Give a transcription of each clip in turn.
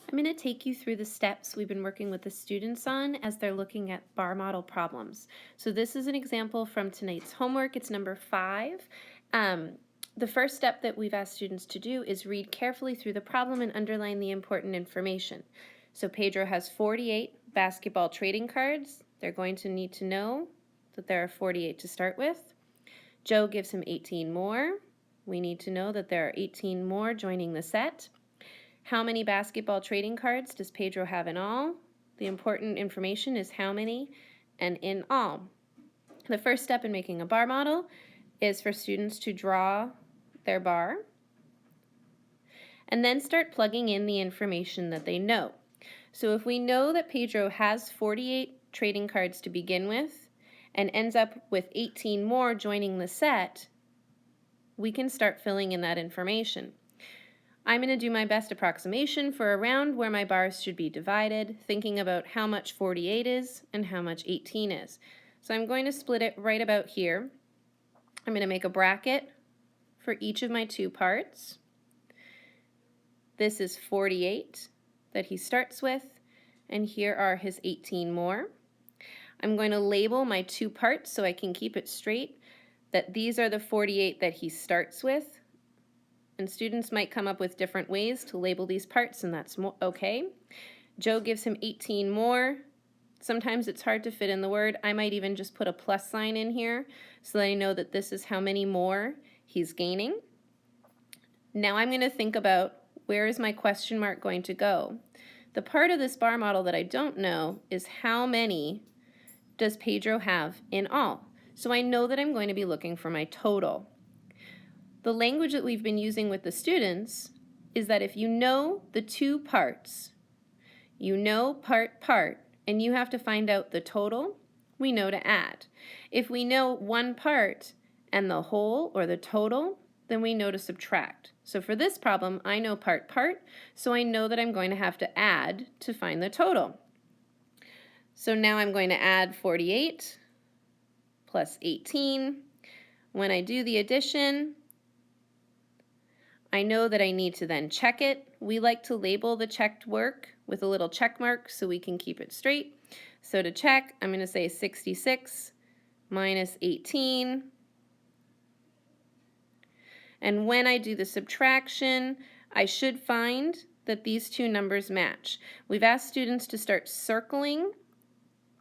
I'm going to take you through the steps we've been working with the students on as they're looking at bar model problems. So this is an example from tonight's homework. It's number 5. The first step that we've asked students to do is read carefully through the problem and underline the important information. So Pedro has 48 basketball trading cards. They're going to need to know that there are 48 to start with. Joe gives him 18 more. We need to know that there are 18 more joining the set. How many basketball trading cards does Pedro have in all? The important information is how many and in all. The first step in making a bar model is for students to draw their bar and then start plugging in the information that they know. So if we know that Pedro has 48 trading cards to begin with and ends up with 18 more joining the set, we can start filling in that information. I'm going to do my best approximation for a round where my bars should be divided, thinking about how much 48 is and how much 18 is. So I'm going to split it right about here. I'm going to make a bracket for each of my two parts. This is 48 that he starts with, and here are his 18 more. I'm going to label my two parts so I can keep it straight that these are the 48 that he starts with. And students might come up with different ways to label these parts, and that's okay. Joe gives him 18 more. Sometimes it's hard to fit in the word. I might even just put a plus sign in here so that I know that this is how many more he's gaining. Now I'm going to think about where is my question mark going to go. The part of this bar model that I don't know is how many does Pedro have in all. So I know that I'm going to be looking for my total. The language that we've been using with the students is that if you know the two parts, you know part, and you have to find out the total, we know to add. If we know one part and the whole or the total, then we know to subtract. So for this problem, I know part, so I know that I'm going to have to add to find the total. So now I'm going to add 48 plus 18. When I do the addition, I know that I need to then check it. We like to label the checked work with a little check mark so we can keep it straight. So to check, I'm going to say 66 minus 18. And when I do the subtraction, I should find that these two numbers match. We've asked students to start circling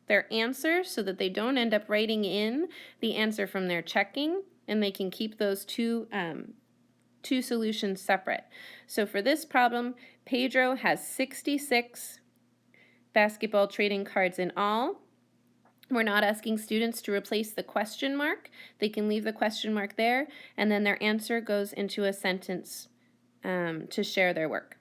their answer so that they don't end up writing in the answer from their checking, and they can keep those two solutions separate. So for this problem, Pedro has 66 basketball trading cards in all. We're not asking students to replace the question mark. They can leave the question mark there, and then their answer goes into a sentence to share their work.